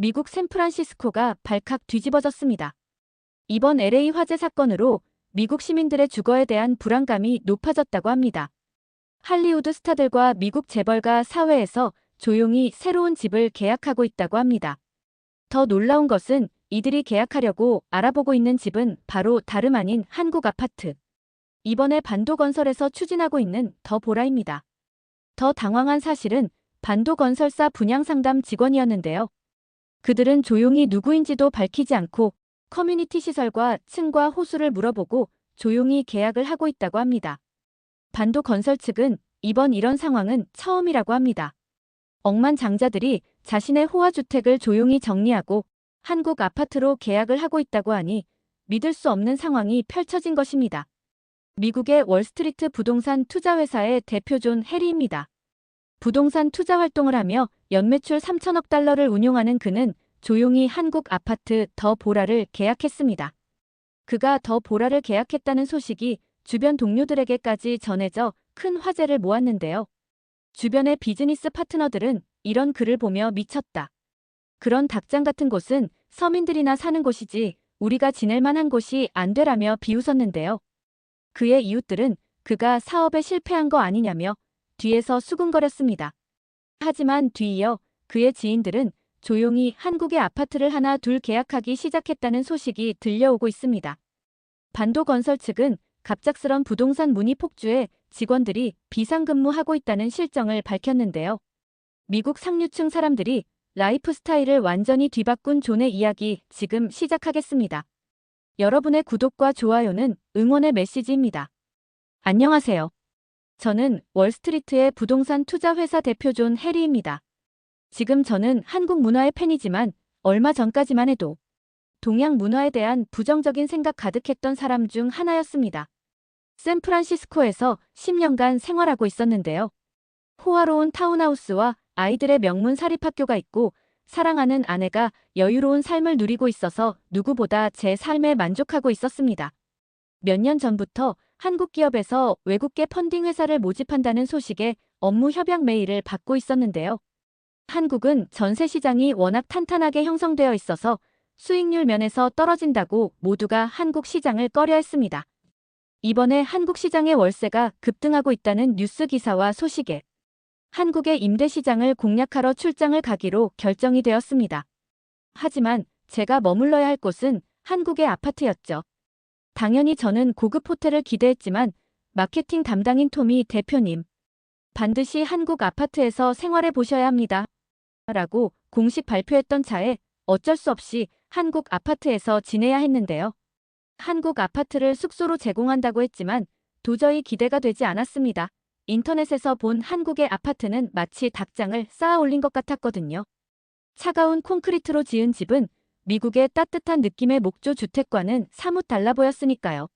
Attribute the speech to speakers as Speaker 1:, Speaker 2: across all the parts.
Speaker 1: 미국 샌프란시스코가 발칵 뒤집어졌습니다. 이번 LA 화재 사건으로 미국 시민들의 주거에 대한 불안감이 높아졌다고 합니다. 할리우드 스타들과 미국 재벌가 사회에서 조용히 새로운 집을 계약하고 있다고 합니다. 더 놀라운 것은 이들이 계약하려고 알아보고 있는 집은 바로 다름 아닌 한국 아파트. 이번에 반도건설에서 추진하고 있는 더 보라입니다. 더 당황한 사실은 반도건설사 분양상담 직원이었는데요. 그들은 조용히 누구인지도 밝히지 않고 커뮤니티 시설과 층과 호수를 물어보고 조용히 계약을 하고 있다고 합니다. 반도건설 측은 이번 이런 상황은 처음이라고 합니다. 억만장자들이 자신의 호화주택을 조용히 정리하고 한국 아파트로 계약을 하고 있다고 하니 믿을 수 없는 상황이 펼쳐진 것입니다. 미국의 월스트리트 부동산 투자회사의 대표 존 해리입니다. 부동산 투자 활동을 하며 연매출 3천억 달러를 운용하는 그는 조용히 한국 아파트 더 보라를 계약했습니다. 그가 더 보라를 계약했다는 소식이 주변 동료들에게까지 전해져 큰 화제를 모았는데요. 주변의 비즈니스 파트너들은 이런 글을 보며 미쳤다. 그런 닭장 같은 곳은 서민들이나 사는 곳이지 우리가 지낼 만한 곳이 안 되라며 비웃었는데요. 그의 이웃들은 그가 사업에 실패한 거 아니냐며 뒤에서 수군거렸습니다. 하지만 뒤이어 그의 지인들은 조용히 한국의 아파트를 하나 둘 계약하기 시작했다는 소식이 들려오고 있습니다. 반도건설 측은 갑작스런 부동산 문의 폭주에 직원들이 비상근무하고 있다는 실정을 밝혔는데요. 미국 상류층 사람들이 라이프 스타일을 완전히 뒤바꾼 존의 이야기 지금 시작하겠습니다. 여러분의 구독과 좋아요는 응원의 메시지입니다. 안녕하세요. 저는 월스트리트의 부동산 투자 회사 대표 존 해리입니다. 지금 저는 한국 문화의 팬이지만 얼마 전까지만 해도 동양 문화에 대한 부정적인 생각 가득했던 사람 중 하나였습니다. 샌프란시스코에서 10년간 생활하고 있었는데요. 호화로운 타운하우스와 아이들의 명문 사립학교가 있고 사랑하는 아내가 여유로운 삶을 누리고 있어서 누구보다 제 삶에 만족하고 있었습니다. 몇 년 전부터 한국 기업에서 외국계 펀딩 회사를 모집한다는 소식에 업무 협약 메일을 받고 있었는데요. 한국은 전세 시장이 워낙 탄탄하게 형성되어 있어서 수익률 면에서 떨어진다고 모두가 한국 시장을 꺼려했습니다. 이번에 한국 시장의 월세가 급등하고 있다는 뉴스 기사와 소식에 한국의 임대 시장을 공략하러 출장을 가기로 결정이 되었습니다. 하지만 제가 머물러야 할 곳은 한국의 아파트였죠. 당연히 저는 고급 호텔을 기대했지만 마케팅 담당인 토미 대표님, 반드시 한국 아파트에서 생활해 보셔야 합니다. 라고 공식 발표했던 차에 어쩔 수 없이 한국 아파트에서 지내야 했는데요. 한국 아파트를 숙소로 제공한다고 했지만 도저히 기대가 되지 않았습니다. 인터넷에서 본 한국의 아파트는 마치 닭장을 쌓아 올린 것 같았거든요. 차가운 콘크리트로 지은 집은 미국의 따뜻한 느낌의 목조 주택과는 사뭇 달라 보였으니까요.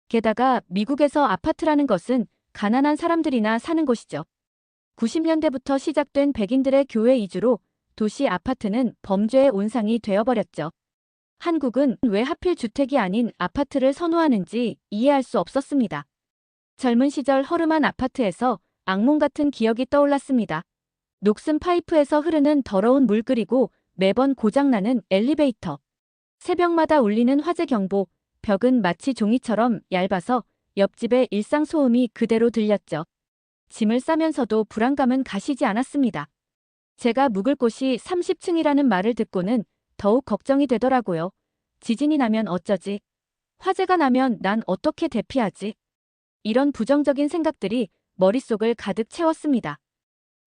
Speaker 1: 게다가 미국에서 아파트라는 것은 가난한 사람들이나 사는 곳이죠. 90년대부터 시작된 백인들의 교외 이주로 도시 아파트는 범죄의 온상이 되어버렸죠. 한국은 왜 하필 주택이 아닌 아파트를 선호하는지 이해할 수 없었습니다. 젊은 시절 허름한 아파트에서 악몽 같은 기억이 떠올랐습니다. 녹슨 파이프에서 흐르는 더러운 물 그리고 매번 고장나는 엘리베이터. 새벽마다 울리는 화재 경보, 벽은 마치 종이처럼 얇아서 옆집의 일상 소음이 그대로 들렸죠. 짐을 싸면서도 불안감은 가시지 않았습니다. 제가 묵을 곳이 30층이라는 말을 듣고는 더욱 걱정이 되더라고요. 지진이 나면 어쩌지? 화재가 나면 난 어떻게 대피하지? 이런 부정적인 생각들이 머릿속을 가득 채웠습니다.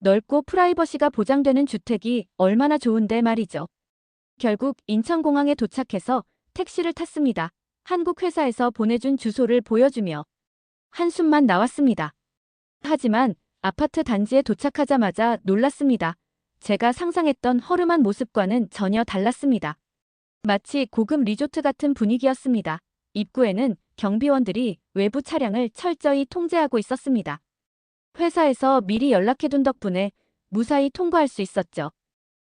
Speaker 1: 넓고 프라이버시가 보장되는 주택이 얼마나 좋은데 말이죠. 결국 인천공항에 도착해서 택시를 탔습니다. 한국 회사에서 보내준 주소를 보여주며 한숨만 나왔습니다. 하지만 아파트 단지에 도착하자마자 놀랐습니다. 제가 상상했던 허름한 모습과는 전혀 달랐습니다. 마치 고급 리조트 같은 분위기였습니다. 입구에는 경비원들이 외부 차량을 철저히 통제하고 있었습니다. 회사에서 미리 연락해둔 덕분에 무사히 통과할 수 있었죠.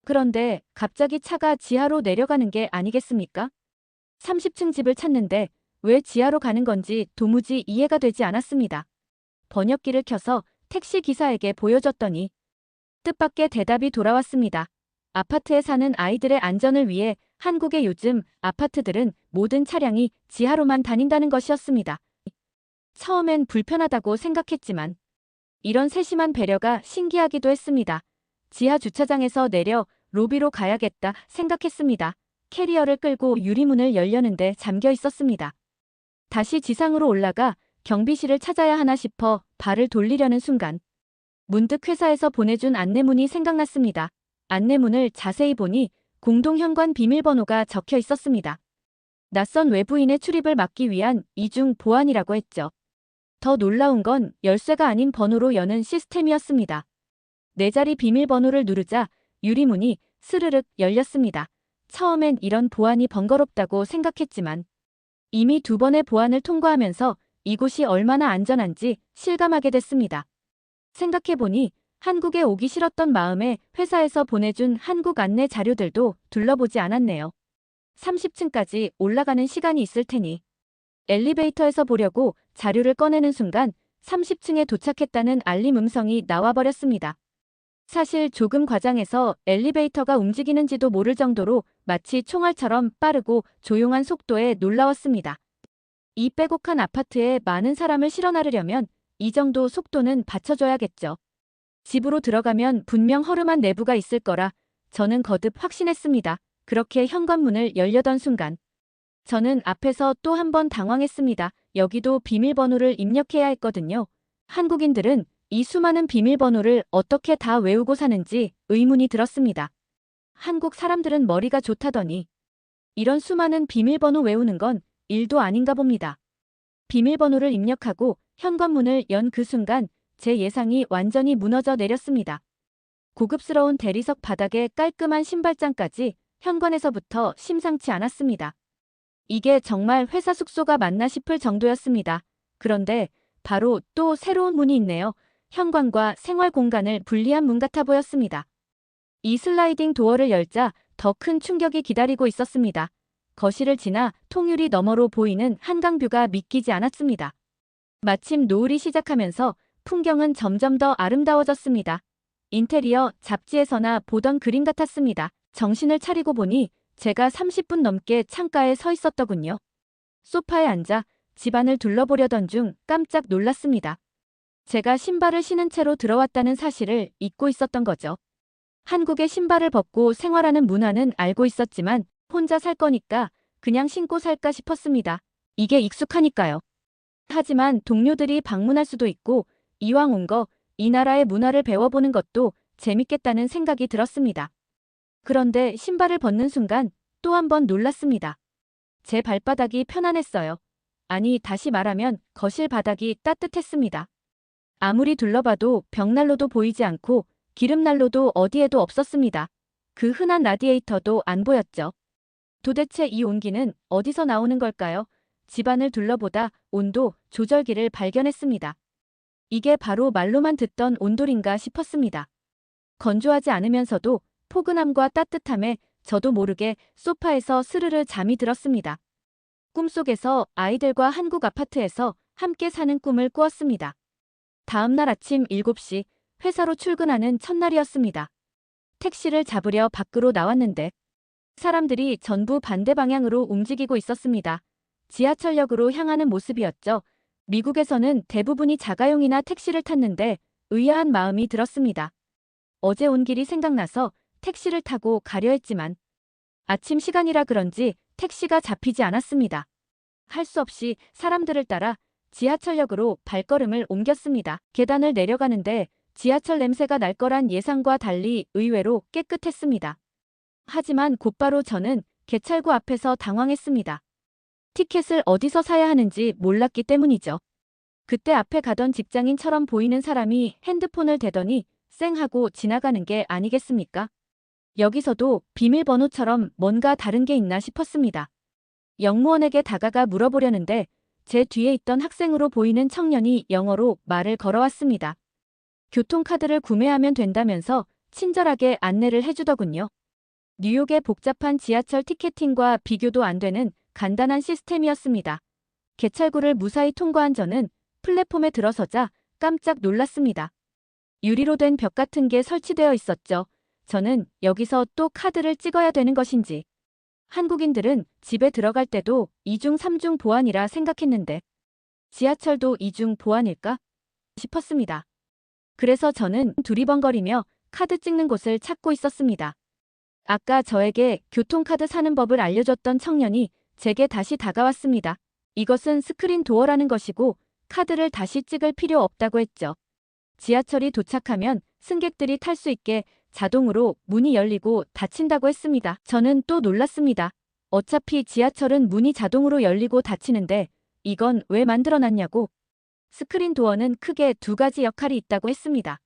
Speaker 1: 그런데 갑자기 차가 지하로 내려가는 게 아니겠습니까? 30층 집을 찾는데 왜 지하로 가는 건지 도무지 이해가 되지 않았습니다. 번역기를 켜서 택시 기사에게 보여줬더니 뜻밖의 대답이 돌아왔습니다. 아파트에 사는 아이들의 안전을 위해 한국의 요즘 아파트들은 모든 차량이 지하로만 다닌다는 것이었습니다. 처음엔 불편하다고 생각했지만 이런 세심한 배려가 신기하기도 했습니다. 지하 주차장에서 내려 로비로 가야겠다 생각했습니다. 캐리어를 끌고 유리문을 열려는데 잠겨 있었습니다. 다시 지상으로 올라가 경비실을 찾아야 하나 싶어 발을 돌리려는 순간 문득 회사에서 보내준 안내문이 생각났습니다. 안내문을 자세히 보니 공동현관 비밀번호가 적혀 있었습니다. 낯선 외부인의 출입을 막기 위한 이중 보안이라고 했죠. 더 놀라운 건 열쇠가 아닌 번호로 여는 시스템이었습니다. 네 자리 비밀번호를 누르자 유리문이 스르륵 열렸습니다. 처음엔 이런 보안이 번거롭다고 생각했지만 이미 2번의 보안을 통과하면서 이곳이 얼마나 안전한지 실감하게 됐습니다. 생각해보니 한국에 오기 싫었던 마음에 회사에서 보내준 한국 안내 자료들도 둘러보지 않았네요. 30층까지 올라가는 시간이 있을 테니 엘리베이터에서 보려고 자료를 꺼내는 순간 30층에 도착했다는 알림 음성이 나와버렸습니다. 사실 조금 과장해서 엘리베이터가 움직이는지도 모를 정도로 마치 총알처럼 빠르고 조용한 속도에 놀라웠습니다. 이 빼곡한 아파트에 많은 사람을 실어 나르려면 이 정도 속도는 받쳐줘야겠죠. 집으로 들어가면 분명 허름한 내부가 있을 거라 저는 거듭 확신했습니다. 그렇게 현관문을 열려던 순간 저는 앞에서 또 한 번 당황했습니다. 여기도 비밀번호를 입력해야 했거든요. 한국인들은 이 수많은 비밀번호를 어떻게 다 외우고 사는지 의문이 들었습니다. 한국 사람들은 머리가 좋다더니 이런 수많은 비밀번호 외우는 건 일도 아닌가 봅니다. 비밀번호를 입력하고 현관문을 연 그 순간 제 예상이 완전히 무너져 내렸습니다. 고급스러운 대리석 바닥에 깔끔한 신발장까지 현관에서부터 심상치 않았습니다. 이게 정말 회사 숙소가 맞나 싶을 정도였습니다. 그런데 바로 또 새로운 문이 있네요. 현관과 생활 공간을 분리한 문 같아 보였습니다. 이 슬라이딩 도어를 열자 더 큰 충격이 기다리고 있었습니다. 거실을 지나 통유리 너머로 보이는 한강뷰가 믿기지 않았습니다. 마침 노을이 시작하면서 풍경은 점점 더 아름다워졌습니다. 인테리어 잡지에서나 보던 그림 같았습니다. 정신을 차리고 보니 제가 30분 넘게 창가에 서 있었더군요. 소파에 앉아 집안을 둘러보려던 중 깜짝 놀랐습니다. 제가 신발을 신은 채로 들어왔다는 사실을 잊고 있었던 거죠. 한국의 신발을 벗고 생활하는 문화는 알고 있었지만 혼자 살 거니까 그냥 신고 살까 싶었습니다. 이게 익숙하니까요. 하지만 동료들이 방문할 수도 있고 이왕 온 거 이 나라의 문화를 배워보는 것도 재밌겠다는 생각이 들었습니다. 그런데 신발을 벗는 순간 또 한 번 놀랐습니다. 제 발바닥이 편안했어요. 아니, 다시 말하면 거실 바닥이 따뜻했습니다. 아무리 둘러봐도 벽난로도 보이지 않고 기름난로도 어디에도 없었습니다. 그 흔한 라디에이터도 안 보였죠. 도대체 이 온기는 어디서 나오는 걸까요? 집안을 둘러보다 온도 조절기를 발견했습니다. 이게 바로 말로만 듣던 온돌인가 싶었습니다. 건조하지 않으면서도 포근함과 따뜻함에 저도 모르게 소파에서 스르르 잠이 들었습니다. 꿈속에서 아이들과 한국 아파트에서 함께 사는 꿈을 꾸었습니다. 다음 날 아침 7시 회사로 출근하는 첫날이었습니다. 택시를 잡으려 밖으로 나왔는데 사람들이 전부 반대 방향으로 움직이고 있었습니다. 지하철역으로 향하는 모습이었죠. 미국에서는 대부분이 자가용이나 택시를 탔는데 의아한 마음이 들었습니다. 어제 온 길이 생각나서 택시를 타고 가려 했지만 아침 시간이라 그런지 택시가 잡히지 않았습니다. 할 수 없이 사람들을 따라 지하철역으로 발걸음을 옮겼습니다. 계단을 내려가는데 지하철 냄새가 날 거란 예상과 달리 의외로 깨끗했습니다. 하지만 곧바로 저는 개찰구 앞에서 당황했습니다. 티켓을 어디서 사야 하는지 몰랐기 때문이죠. 그때 앞에 가던 직장인처럼 보이는 사람이 핸드폰을 대더니 쌩 하고 지나가는 게 아니겠습니까? 여기서도 비밀번호처럼 뭔가 다른 게 있나 싶었습니다. 영무원에게 다가가 물어보려는데 제 뒤에 있던 학생으로 보이는 청년이 영어로 말을 걸어왔습니다. 교통카드를 구매하면 된다면서 친절하게 안내를 해주더군요. 뉴욕의 복잡한 지하철 티켓팅과 비교도 안 되는 간단한 시스템이었습니다. 개찰구를 무사히 통과한 저는 플랫폼에 들어서자 깜짝 놀랐습니다. 유리로 된 벽 같은 게 설치되어 있었죠. 저는 여기서 또 카드를 찍어야 되는 것인지. 한국인들은 집에 들어갈 때도 2중 3중 보안이라 생각했는데 지하철도 2중 보안일까 싶었습니다. 그래서 저는 두리번거리며 카드 찍는 곳을 찾고 있었습니다. 아까 저에게 교통카드 사는 법을 알려줬던 청년이 제게 다시 다가왔습니다. 이것은 스크린 도어라는 것이고 카드를 다시 찍을 필요 없다고 했죠. 지하철이 도착하면 승객들이 탈 수 있게 자동으로 문이 열리고 닫힌다고 했습니다. 저는 또 놀랐습니다. 어차피 지하철은 문이 자동으로 열리고 닫히는데 이건 왜 만들어놨냐고. 스크린 도어는 크게 두 가지 역할이 있다고 했습니다.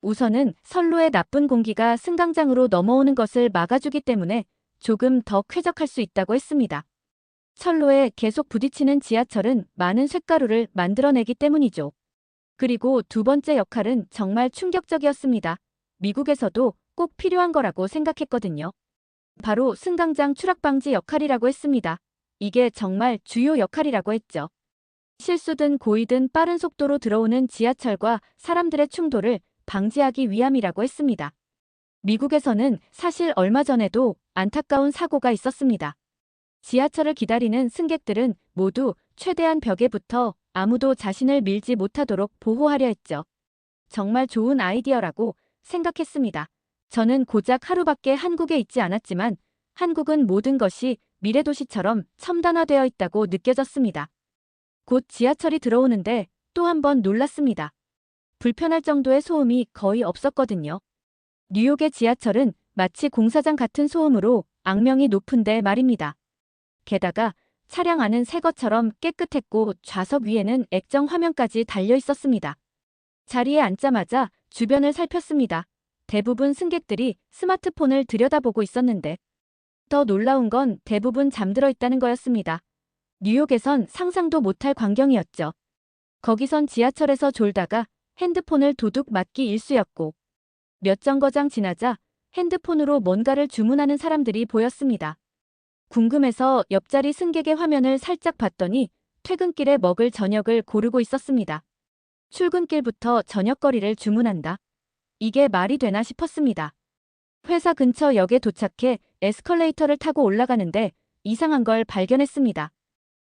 Speaker 1: 우선은 선로의 나쁜 공기가 승강장으로 넘어오는 것을 막아주기 때문에 조금 더 쾌적할 수 있다고 했습니다. 선로에 계속 부딪히는 지하철은 많은 쇳가루를 만들어내기 때문이죠. 그리고 두 번째 역할은 정말 충격적이었습니다. 미국에서도 꼭 필요한 거라고 생각했거든요. 바로 승강장 추락 방지 역할이라고 했습니다. 이게 정말 주요 역할이라고 했죠. 실수든 고의든 빠른 속도로 들어오는 지하철과 사람들의 충돌을 방지하기 위함이라고 했습니다. 미국에서는 사실 얼마 전에도 안타까운 사고가 있었습니다. 지하철을 기다리는 승객들은 모두 최대한 벽에 붙어 아무도 자신을 밀지 못하도록 보호하려 했죠. 정말 좋은 아이디어라고 생각했습니다. 저는 고작 하루밖에 한국에 있지 않았지만 한국은 모든 것이 미래도시처럼 첨단화되어 있다고 느껴졌습니다. 곧 지하철이 들어오는데 또 한 번 놀랐습니다. 불편할 정도의 소음이 거의 없었거든요. 뉴욕의 지하철은 마치 공사장 같은 소음으로 악명이 높은데 말입니다. 게다가 차량 안은 새 것처럼 깨끗했고 좌석 위에는 액정 화면까지 달려 있었습니다. 자리에 앉자마자 주변을 살폈습니다. 대부분 승객들이 스마트폰을 들여다보고 있었는데 더 놀라운 건 대부분 잠들어 있다는 거였습니다. 뉴욕에선 상상도 못할 광경이었죠. 거기선 지하철에서 졸다가 핸드폰을 도둑 맞기 일쑤였고 몇 정거장 지나자 핸드폰으로 뭔가를 주문하는 사람들이 보였습니다. 궁금해서 옆자리 승객의 화면을 살짝 봤더니 퇴근길에 먹을 저녁을 고르고 있었습니다. 출근길부터 저녁거리를 주문한다. 이게 말이 되나 싶었습니다. 회사 근처 역에 도착해 에스컬레이터를 타고 올라가는데 이상한 걸 발견했습니다.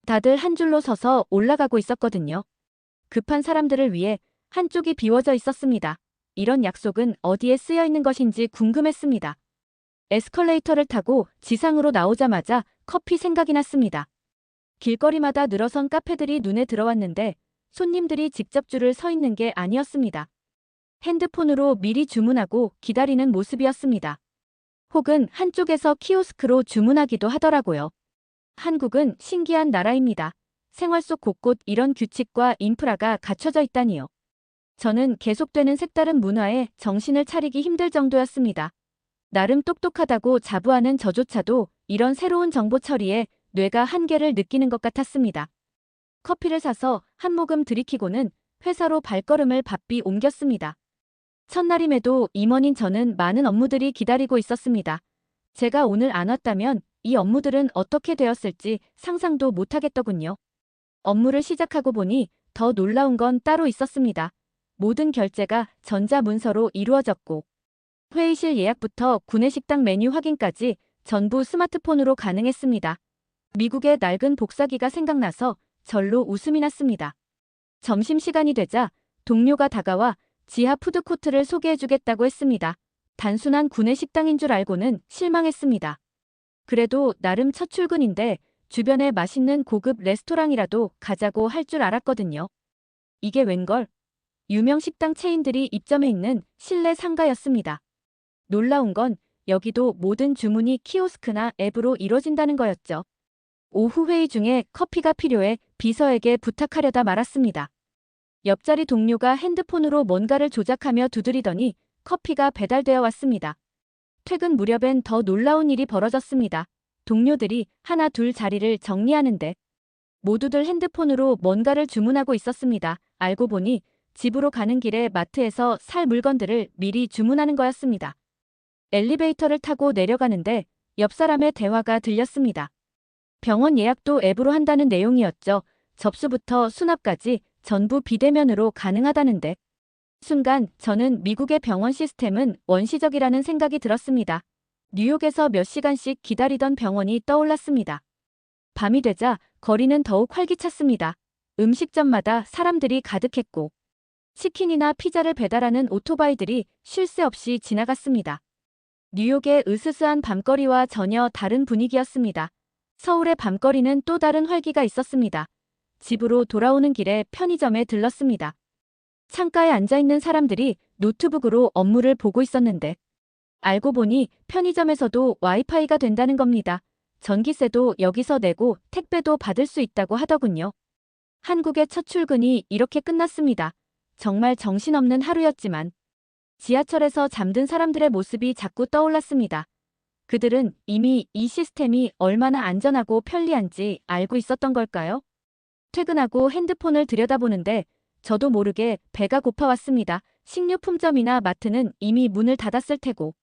Speaker 1: 다들 한 줄로 서서 올라가고 있었거든요. 급한 사람들을 위해 한쪽이 비워져 있었습니다. 이런 약속은 어디에 쓰여 있는 것인지 궁금했습니다. 에스컬레이터를 타고 지상으로 나오자마자 커피 생각이 났습니다. 길거리마다 늘어선 카페들이 눈에 들어왔는데 손님들이 직접 줄을 서 있는 게 아니었습니다. 핸드폰으로 미리 주문하고 기다리는 모습이었습니다. 혹은 한쪽에서 키오스크로 주문하기도 하더라고요. 한국은 신기한 나라입니다. 생활 속 곳곳 이런 규칙과 인프라가 갖춰져 있다니요. 저는 계속되는 색다른 문화에 정신을 차리기 힘들 정도였습니다. 나름 똑똑하다고 자부하는 저조차도 이런 새로운 정보 처리에 뇌가 한계를 느끼는 것 같았습니다. 커피를 사서 한 모금 들이키고는 회사로 발걸음을 바삐 옮겼습니다. 첫날임에도 임원인 저는 많은 업무들이 기다리고 있었습니다. 제가 오늘 안 왔다면 이 업무들은 어떻게 되었을지 상상도 못하겠더군요. 업무를 시작하고 보니 더 놀라운 건 따로 있었습니다. 모든 결제가 전자문서로 이루어졌고 회의실 예약부터 구내식당 메뉴 확인까지 전부 스마트폰으로 가능했습니다. 미국의 낡은 복사기가 생각나서 절로 웃음이 났습니다. 점심시간이 되자 동료가 다가와 지하 푸드코트를 소개해주겠다고 했습니다. 단순한 구내식당인 줄 알고는 실망했습니다. 그래도 나름 첫 출근인데 주변에 맛있는 고급 레스토랑이라도 가자고 할 줄 알았거든요. 이게 웬걸? 유명 식당 체인들이 입점해 있는 실내 상가였습니다. 놀라운 건 여기도 모든 주문이 키오스크나 앱으로 이뤄진다는 거였죠. 오후 회의 중에 커피가 필요해 비서에게 부탁하려다 말았습니다. 옆자리 동료가 핸드폰으로 뭔가를 조작하며 두드리더니 커피가 배달되어 왔습니다. 퇴근 무렵엔 더 놀라운 일이 벌어졌습니다. 동료들이 하나 둘 자리를 정리하는데 모두들 핸드폰으로 뭔가를 주문하고 있었습니다. 알고 보니 집으로 가는 길에 마트에서 살 물건들을 미리 주문하는 거였습니다. 엘리베이터를 타고 내려가는데 옆 사람의 대화가 들렸습니다. 병원 예약도 앱으로 한다는 내용이었죠. 접수부터 수납까지 전부 비대면으로 가능하다는데 순간 저는 미국의 병원 시스템은 원시적이라는 생각이 들었습니다. 뉴욕에서 몇 시간씩 기다리던 병원이 떠올랐습니다. 밤이 되자 거리는 더욱 활기찼습니다. 음식점마다 사람들이 가득했고 치킨이나 피자를 배달하는 오토바이들이 쉴 새 없이 지나갔습니다. 뉴욕의 으스스한 밤거리와 전혀 다른 분위기였습니다. 서울의 밤거리는 또 다른 활기가 있었습니다. 집으로 돌아오는 길에 편의점에 들렀습니다. 창가에 앉아있는 사람들이 노트북으로 업무를 보고 있었는데 알고 보니 편의점에서도 와이파이가 된다는 겁니다. 전기세도 여기서 내고 택배도 받을 수 있다고 하더군요. 한국의 첫 출근이 이렇게 끝났습니다. 정말 정신없는 하루였지만 지하철에서 잠든 사람들의 모습이 자꾸 떠올랐습니다. 그들은 이미 이 시스템이 얼마나 안전하고 편리한지 알고 있었던 걸까요? 퇴근하고 핸드폰을 들여다보는데 저도 모르게 배가 고파왔습니다. 식료품점이나 마트는 이미 문을 닫았을 테고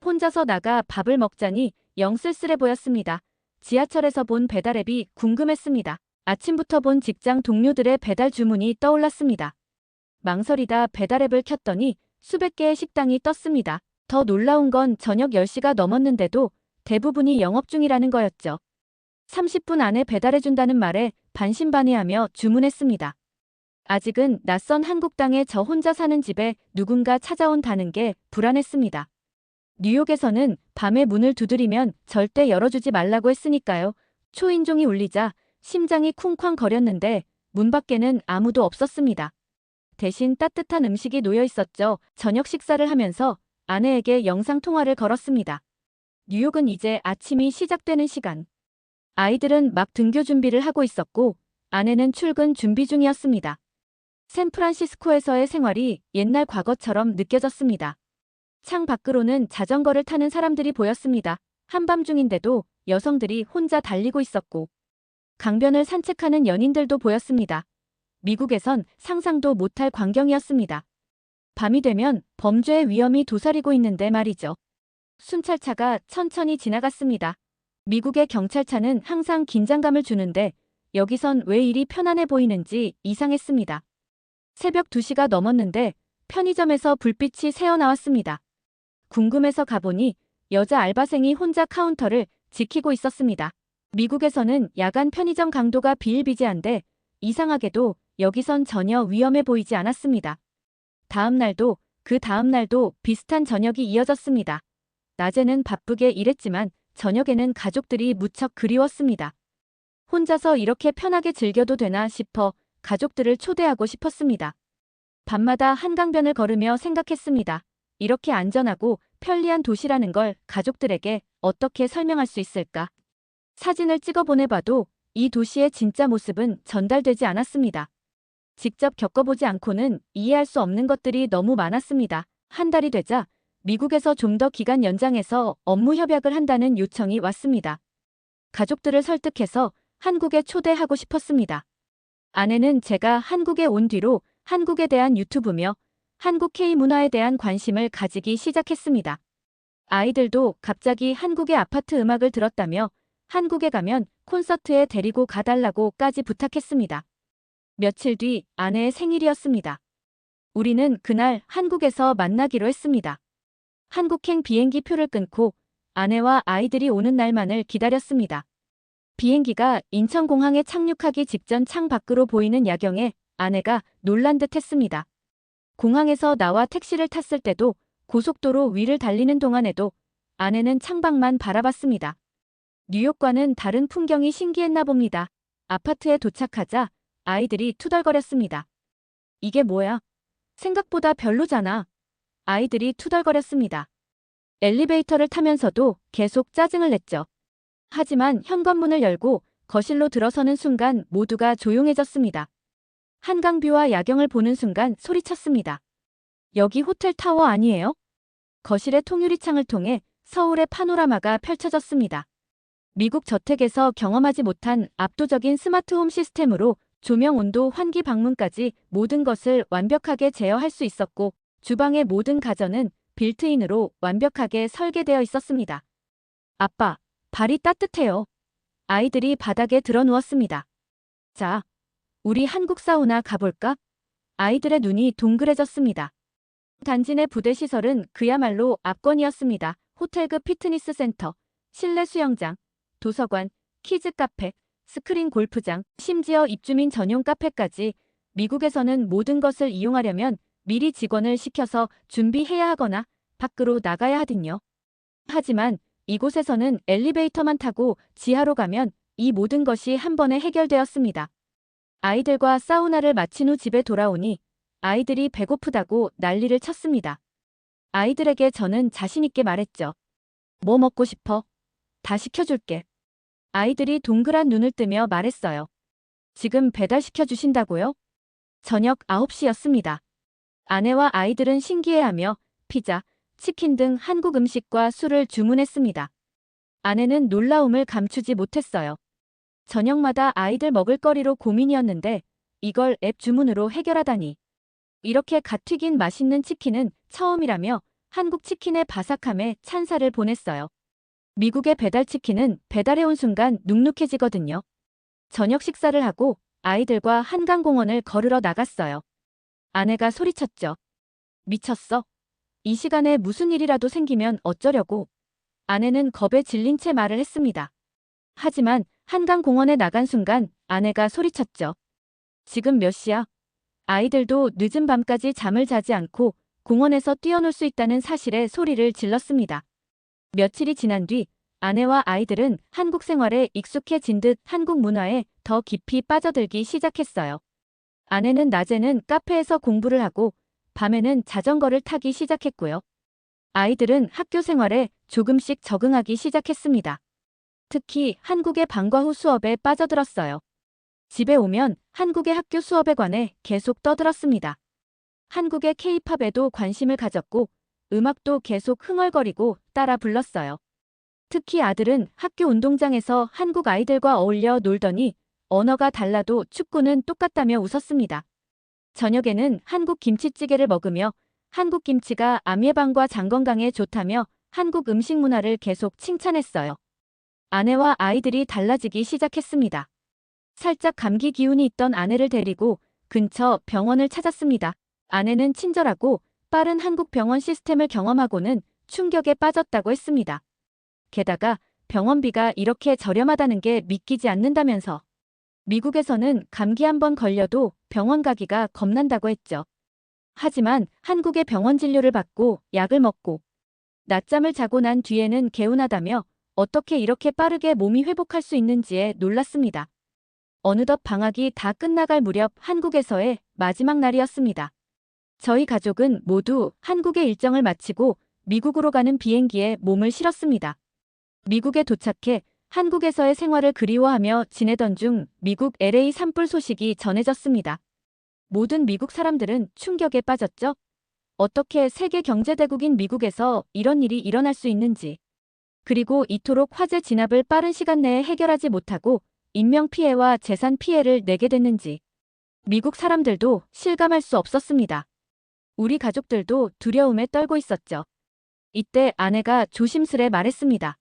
Speaker 1: 혼자서 나가 밥을 먹자니 영 쓸쓸해 보였습니다. 지하철에서 본 배달 앱이 궁금했습니다. 아침부터 본 직장 동료들의 배달 주문이 떠올랐습니다. 망설이다 배달 앱을 켰더니 수백 개의 식당이 떴습니다. 더 놀라운 건 저녁 10시가 넘었는데도 대부분이 영업 중이라는 거였죠. 30분 안에 배달해준다는 말에 반신반의하며 주문했습니다. 아직은 낯선 한국 땅에 저 혼자 사는 집에 누군가 찾아온다는 게 불안했습니다. 뉴욕에서는 밤에 문을 두드리면 절대 열어주지 말라고 했으니까요. 초인종이 울리자 심장이 쿵쾅거렸는데 문 밖에는 아무도 없었습니다. 대신 따뜻한 음식이 놓여 있었죠. 저녁 식사를 하면서 아내에게 영상통화를 걸었습니다. 뉴욕은 이제 아침이 시작되는 시간. 아이들은 막 등교 준비를 하고 있었고 아내는 출근 준비 중이었습니다. 샌프란시스코에서의 생활이 옛날 과거처럼 느껴졌습니다. 창 밖으로는 자전거를 타는 사람들이 보였습니다. 한밤중인데도 여성들이 혼자 달리고 있었고 강변을 산책하는 연인들도 보였습니다. 미국에선 상상도 못할 광경이었습니다. 밤이 되면 범죄의 위험이 도사리고 있는데 말이죠. 순찰차가 천천히 지나갔습니다. 미국의 경찰차는 항상 긴장감을 주는데 여기선 왜 이리 편안해 보이는지 이상했습니다. 새벽 2시가 넘었는데 편의점에서 불빛이 새어나왔습니다. 궁금해서 가보니 여자 알바생이 혼자 카운터를 지키고 있었습니다. 미국에서는 야간 편의점 강도가 비일비재한데 이상하게도 여기선 전혀 위험해 보이지 않았습니다. 다음 날도 그 다음 날도 비슷한 저녁이 이어졌습니다. 낮에는 바쁘게 일했지만 저녁에는 가족들이 무척 그리웠습니다. 혼자서 이렇게 편하게 즐겨도 되나 싶어 가족들을 초대하고 싶었습니다. 밤마다 한강변을 걸으며 생각했습니다. 이렇게 안전하고 편리한 도시라는 걸 가족들에게 어떻게 설명할 수 있을까? 사진을 찍어 보내봐도 이 도시의 진짜 모습은 전달되지 않았습니다. 직접 겪어보지 않고는 이해할 수 없는 것들이 너무 많았습니다. 한 달이 되자 미국에서 좀 더 기간 연장해서 업무 협약을 한다는 요청이 왔습니다. 가족들을 설득해서 한국에 초대하고 싶었습니다. 아내는 제가 한국에 온 뒤로 한국에 대한 유튜브며 한국 K-문화에 대한 관심을 가지기 시작했습니다. 아이들도 갑자기 한국의 아파트 음악을 들었다며 한국에 가면 콘서트에 데리고 가달라고까지 부탁했습니다. 며칠 뒤 아내의 생일이었습니다. 우리는 그날 한국에서 만나기로 했습니다. 한국행 비행기 표를 끊고 아내와 아이들이 오는 날만을 기다렸습니다. 비행기가 인천공항에 착륙하기 직전 창 밖으로 보이는 야경에 아내가 놀란 듯 했습니다. 공항에서 나와 택시를 탔을 때도 고속도로 위를 달리는 동안에도 아내는 창밖만 바라봤습니다. 뉴욕과는 다른 풍경이 신기했나 봅니다. 아파트에 도착하자 아이들이 투덜거렸습니다. 이게 뭐야? 생각보다 별로잖아. 아이들이 투덜거렸습니다. 엘리베이터를 타면서도 계속 짜증을 냈죠. 하지만 현관문을 열고 거실로 들어서는 순간 모두가 조용해졌습니다. 한강뷰와 야경을 보는 순간 소리쳤습니다. 여기 호텔 타워 아니에요? 거실의 통유리창을 통해 서울의 파노라마가 펼쳐졌습니다. 미국 저택에서 경험하지 못한 압도적인 스마트홈 시스템으로 조명, 온도, 환기, 방문까지 모든 것을 완벽하게 제어할 수 있었고 주방의 모든 가전은 빌트인으로 완벽하게 설계되어 있었습니다. 아빠, 발이 따뜻해요. 아이들이 바닥에 드러누웠습니다. 자, 우리 한국 사우나 가볼까? 아이들의 눈이 동그래졌습니다. 단지 내 부대 시설은 그야말로 압권이었습니다. 호텔급 피트니스 센터, 실내 수영장, 도서관, 키즈 카페, 스크린 골프장, 심지어 입주민 전용 카페까지 미국에서는 모든 것을 이용하려면 미리 직원을 시켜서 준비해야 하거나 밖으로 나가야 하거든요. 하지만 이곳에서는 엘리베이터만 타고 지하로 가면 이 모든 것이 한 번에 해결되었습니다. 아이들과 사우나를 마친 후 집에 돌아오니 아이들이 배고프다고 난리를 쳤습니다. 아이들에게 저는 자신 있게 말했죠. 뭐 먹고 싶어? 다 시켜줄게. 아이들이 동그란 눈을 뜨며 말했어요. 지금 배달시켜 주신다고요? 저녁 9시였습니다. 아내와 아이들은 신기해하며 피자, 치킨 등 한국 음식과 술을 주문했습니다. 아내는 놀라움을 감추지 못했어요. 저녁마다 아이들 먹을거리로 고민이었는데 이걸 앱 주문으로 해결하다니. 이렇게 갓 튀긴 맛있는 치킨은 처음이라며 한국 치킨의 바삭함에 찬사를 보냈어요. 미국의 배달치킨은 배달해온 순간 눅눅해지거든요. 저녁 식사를 하고 아이들과 한강공원을 걸으러 나갔어요. 아내가 소리쳤죠. 미쳤어? 이 시간에 무슨 일이라도 생기면 어쩌려고? 아내는 겁에 질린 채 말을 했습니다. 하지만 한강공원에 나간 순간 아내가 소리쳤죠. 지금 몇 시야? 아이들도 늦은 밤까지 잠을 자지 않고 공원에서 뛰어놀 수 있다는 사실에 소리를 질렀습니다. 며칠이 지난 뒤 아내와 아이들은 한국 생활에 익숙해진 듯 한국 문화에 더 깊이 빠져들기 시작했어요. 아내는 낮에는 카페에서 공부를 하고 밤에는 자전거를 타기 시작했고요. 아이들은 학교 생활에 조금씩 적응하기 시작했습니다. 특히 한국의 방과 후 수업에 빠져들었어요. 집에 오면 한국의 학교 수업에 관해 계속 떠들었습니다. 한국의 K-팝에도 관심을 가졌고 음악도 계속 흥얼거리고 따라 불렀어요. 특히 아들은 학교 운동장에서 한국 아이들과 어울려 놀더니 언어가 달라도 축구는 똑같다며 웃었습니다. 저녁에는 한국 김치찌개를 먹으며 한국 김치가 암 예방과 장 건강에 좋다며 한국 음식 문화를 계속 칭찬했어요. 아내와 아이들이 달라지기 시작했습니다. 살짝 감기 기운이 있던 아내를 데리고 근처 병원을 찾았습니다. 아내는 친절하고 빠른 한국 병원 시스템을 경험하고는 충격에 빠졌다고 했습니다. 게다가 병원비가 이렇게 저렴하다는 게 믿기지 않는다면서. 미국에서는 감기 한 번 걸려도 병원 가기가 겁난다고 했죠. 하지만 한국의 병원 진료를 받고 약을 먹고 낮잠을 자고 난 뒤에는 개운하다며 어떻게 이렇게 빠르게 몸이 회복할 수 있는지에 놀랐습니다. 어느덧 방학이 다 끝나갈 무렵 한국에서의 마지막 날이었습니다. 저희 가족은 모두 한국의 일정을 마치고 미국으로 가는 비행기에 몸을 실었습니다. 미국에 도착해 한국에서의 생활을 그리워하며 지내던 중 미국 LA 산불 소식이 전해졌습니다. 모든 미국 사람들은 충격에 빠졌죠. 어떻게 세계 경제대국인 미국에서 이런 일이 일어날 수 있는지. 그리고 이토록 화재 진압을 빠른 시간 내에 해결하지 못하고 인명피해와 재산 피해를 내게 됐는지. 미국 사람들도 실감할 수 없었습니다. 우리 가족들도 두려움에 떨고 있었죠. 이때 아내가 조심스레 말했습니다.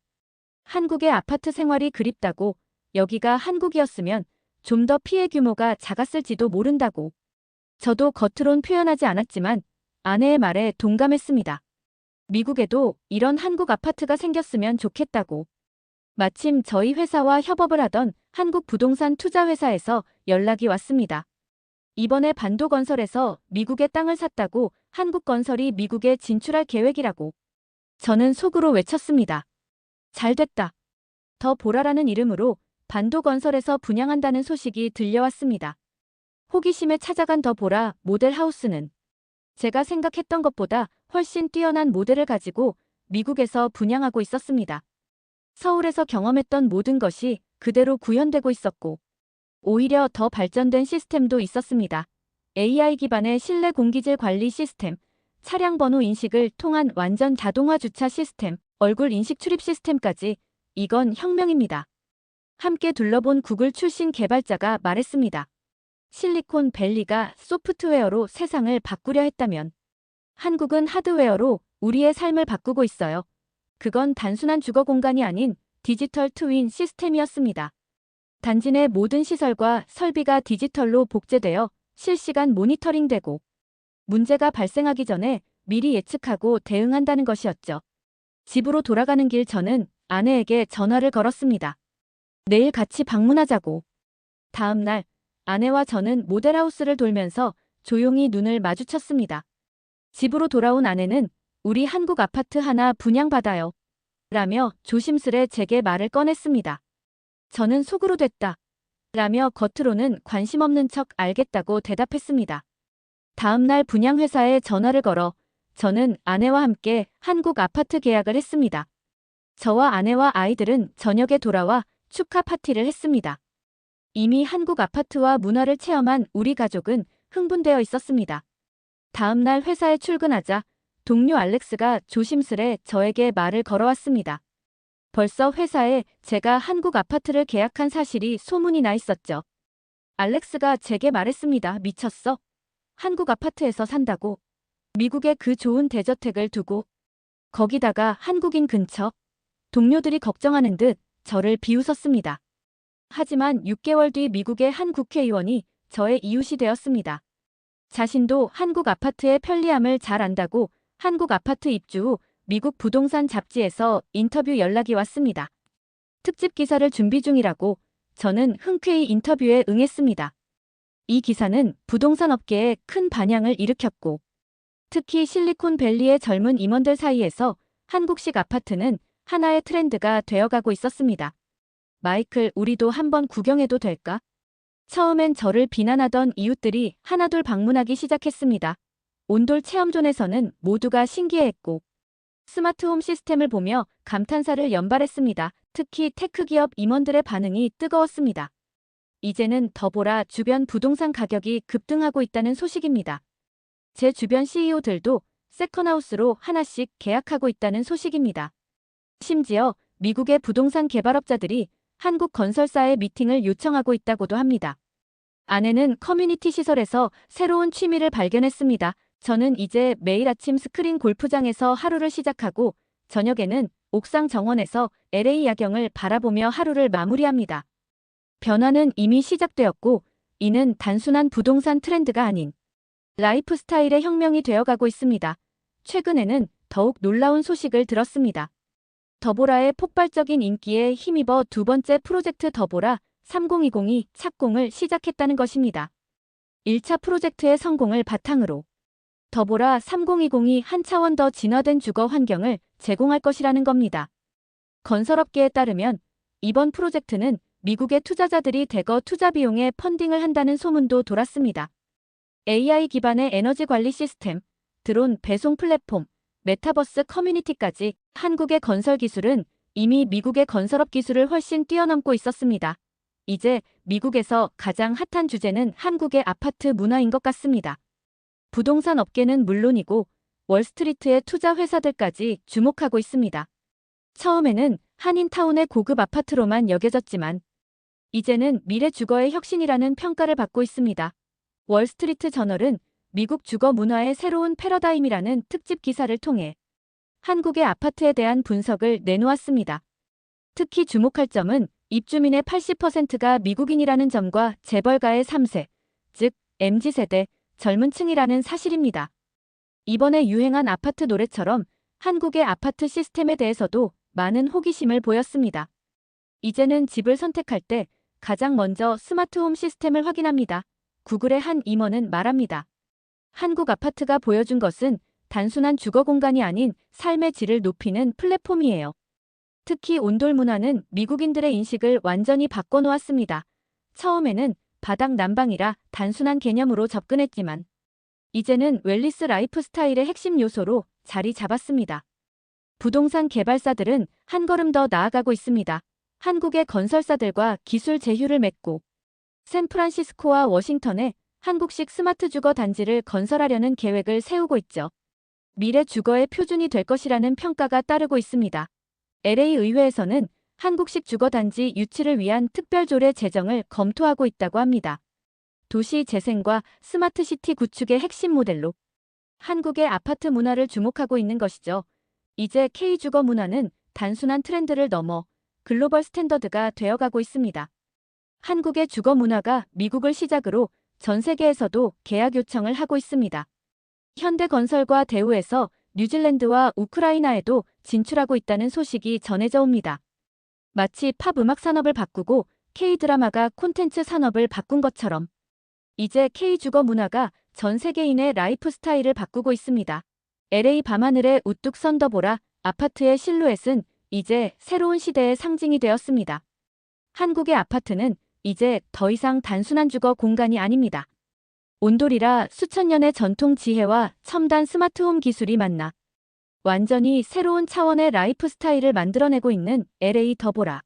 Speaker 1: 한국의 아파트 생활이 그립다고, 여기가 한국이었으면 좀 더 피해 규모가 작았을지도 모른다고. 저도 겉으론 표현하지 않았지만 아내의 말에 동감했습니다. 미국에도 이런 한국 아파트가 생겼으면 좋겠다고. 마침 저희 회사와 협업을 하던 한국 부동산 투자회사에서 연락이 왔습니다. 이번에 반도건설에서 미국의 땅을 샀다고 한국건설이 미국에 진출할 계획이라고. 저는 속으로 외쳤습니다. 잘됐다. 더 보라라는 이름으로 반도건설에서 분양한다는 소식이 들려왔습니다. 호기심에 찾아간 더 보라 모델하우스는 제가 생각했던 것보다 훨씬 뛰어난 모델을 가지고 미국에서 분양하고 있었습니다. 서울에서 경험했던 모든 것이 그대로 구현되고 있었고 오히려 더 발전된 시스템도 있었습니다. AI 기반의 실내 공기질 관리 시스템, 차량 번호 인식을 통한 완전 자동화 주차 시스템, 얼굴 인식 출입 시스템까지. 이건 혁명입니다. 함께 둘러본 구글 출신 개발자가 말했습니다. 실리콘 밸리가 소프트웨어로 세상을 바꾸려 했다면 한국은 하드웨어로 우리의 삶을 바꾸고 있어요. 그건 단순한 주거 공간이 아닌 디지털 트윈 시스템이었습니다. 단지 내 모든 시설과 설비가 디지털로 복제되어 실시간 모니터링되고 문제가 발생하기 전에 미리 예측하고 대응한다는 것이었죠. 집으로 돌아가는 길 저는 아내에게 전화를 걸었습니다. 내일 같이 방문하자고. 다음 날 아내와 저는 모델하우스를 돌면서 조용히 눈을 마주쳤습니다. 집으로 돌아온 아내는 우리 한국 아파트 하나 분양받아요. 라며 조심스레 제게 말을 꺼냈습니다. 저는 속으로 됐다. 라며 겉으로는 관심 없는 척 알겠다고 대답했습니다. 다음 날 분양회사에 전화를 걸어 저는 아내와 함께 한국 아파트 계약을 했습니다. 저와 아내와 아이들은 저녁에 돌아와 축하 파티를 했습니다. 이미 한국 아파트와 문화를 체험한 우리 가족은 흥분되어 있었습니다. 다음 날 회사에 출근하자 동료 알렉스가 조심스레 저에게 말을 걸어왔습니다. 벌써 회사에 제가 한국 아파트를 계약한 사실이 소문이 나 있었죠. 알렉스가 제게 말했습니다. 미쳤어? 한국 아파트에서 산다고? 미국에 그 좋은 대저택을 두고 거기다가 한국인 근처? 동료들이 걱정하는 듯 저를 비웃었습니다. 하지만 6개월 뒤 미국의 한 국회의원이 저의 이웃이 되었습니다. 자신도 한국 아파트의 편리함을 잘 안다고 한국 아파트 입주 후 미국 부동산 잡지에서 인터뷰 연락이 왔습니다. 특집 기사를 준비 중이라고 저는 흔쾌히 인터뷰에 응했습니다. 이 기사는 부동산 업계에 큰 반향을 일으켰고 특히 실리콘밸리의 젊은 임원들 사이에서 한국식 아파트는 하나의 트렌드가 되어가고 있었습니다. 마이클, 우리도 한번 구경해도 될까? 처음엔 저를 비난하던 이웃들이 하나둘 방문하기 시작했습니다. 온돌 체험존에서는 모두가 신기해했고 스마트홈 시스템을 보며 감탄사를 연발했습니다. 특히 테크 기업 임원들의 반응이 뜨거웠습니다. 이제는 더보라 주변 부동산 가격이 급등하고 있다는 소식입니다. 제 주변 CEO들도 세컨하우스로 하나씩 계약하고 있다는 소식입니다. 심지어 미국의 부동산 개발업자들이 한국 건설사의 미팅을 요청하고 있다고도 합니다. 아내는 커뮤니티 시설에서 새로운 취미를 발견했습니다. 저는 이제 매일 아침 스크린 골프장에서 하루를 시작하고 저녁에는 옥상 정원에서 LA 야경을 바라보며 하루를 마무리합니다. 변화는 이미 시작되었고 이는 단순한 부동산 트렌드가 아닌 라이프 스타일의 혁명이 되어가고 있습니다. 최근에는 더욱 놀라운 소식을 들었습니다. 더보라의 폭발적인 인기에 힘입어 두 번째 프로젝트 더보라 3020이 착공을 시작했다는 것입니다. 1차 프로젝트의 성공을 바탕으로 더보라 3020이 한 차원 더 진화된 주거 환경을 제공할 것이라는 겁니다. 건설업계에 따르면 이번 프로젝트는 미국의 투자자들이 대거 투자 비용에 펀딩을 한다는 소문도 돌았습니다. AI 기반의 에너지 관리 시스템, 드론 배송 플랫폼, 메타버스 커뮤니티까지 한국의 건설 기술은 이미 미국의 건설업 기술을 훨씬 뛰어넘고 있었습니다. 이제 미국에서 가장 핫한 주제는 한국의 아파트 문화인 것 같습니다. 부동산 업계는 물론이고 월스트리트의 투자 회사들까지 주목하고 있습니다. 처음에는 한인타운의 고급 아파트로만 여겨졌지만 이제는 미래 주거의 혁신이라는 평가를 받고 있습니다. 월스트리트 저널은 미국 주거 문화의 새로운 패러다임이라는 특집 기사를 통해 한국의 아파트에 대한 분석을 내놓았습니다. 특히 주목할 점은 입주민의 80%가 미국인이라는 점과 재벌가의 3세, 즉 MZ세대, 젊은 층이라는 사실입니다. 이번에 유행한 아파트 노래처럼 한국의 아파트 시스템에 대해서도 많은 호기심을 보였습니다. 이제는 집을 선택할 때 가장 먼저 스마트홈 시스템을 확인합니다. 구글의 한 임원은 말합니다. 한국 아파트가 보여준 것은 단순한 주거 공간이 아닌 삶의 질을 높이는 플랫폼이에요. 특히 온돌 문화는 미국인들의 인식을 완전히 바꿔놓았습니다. 처음에는 바닥 난방이라 단순한 개념으로 접근했지만 이제는 웰니스 라이프 스타일의 핵심 요소로 자리 잡았습니다. 부동산 개발사들은 한 걸음 더 나아가고 있습니다. 한국의 건설사들과 기술 제휴를 맺고 샌프란시스코와 워싱턴에 한국식 스마트 주거 단지를 건설하려는 계획을 세우고 있죠. 미래 주거의 표준이 될 것이라는 평가가 따르고 있습니다. LA 의회에서는 한국식 주거 단지 유치를 위한 특별조례 제정을 검토하고 있다고 합니다. 도시 재생과 스마트 시티 구축의 핵심 모델로 한국의 아파트 문화를 주목하고 있는 것이죠. 이제 K주거 문화는 단순한 트렌드를 넘어 글로벌 스탠더드가 되어가고 있습니다. 한국의 주거 문화가 미국을 시작으로 전 세계에서도 계약 요청을 하고 있습니다. 현대건설과 대우에서 뉴질랜드와 우크라이나에도 진출하고 있다는 소식이 전해져 옵니다. 마치 팝 음악 산업을 바꾸고 K-드라마가 콘텐츠 산업을 바꾼 것처럼 이제 K-주거 문화가 전 세계인의 라이프 스타일을 바꾸고 있습니다. LA 밤하늘에 우뚝 선 더 보라 아파트의 실루엣은 이제 새로운 시대의 상징이 되었습니다. 한국의 아파트는 이제 더 이상 단순한 주거 공간이 아닙니다. 온돌이라 수천 년의 전통 지혜와 첨단 스마트홈 기술이 만나 완전히 새로운 차원의 라이프 스타일을 만들어내고 있는 LA 더 보라.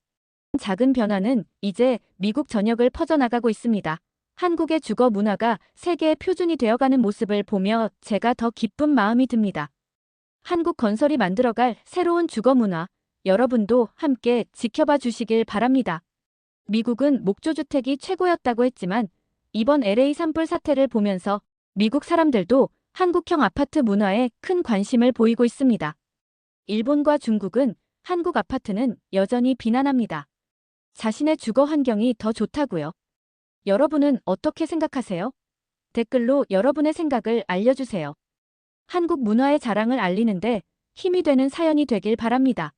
Speaker 1: 작은 변화는 이제 미국 전역을 퍼져나가고 있습니다. 한국의 주거 문화가 세계의 표준이 되어가는 모습을 보며 제가 더 기쁜 마음이 듭니다. 한국 건설이 만들어갈 새로운 주거 문화, 여러분도 함께 지켜봐 주시길 바랍니다. 미국은 목조주택이 최고였다고 했지만 이번 LA 산불 사태를 보면서 미국 사람들도 한국형 아파트 문화에 큰 관심을 보이고 있습니다. 일본과 중국은 한국 아파트는 여전히 비난합니다. 자신의 주거 환경이 더 좋다고요. 여러분은 어떻게 생각하세요? 댓글로 여러분의 생각을 알려주세요. 한국 문화의 자랑을 알리는데 힘이 되는 사연이 되길 바랍니다.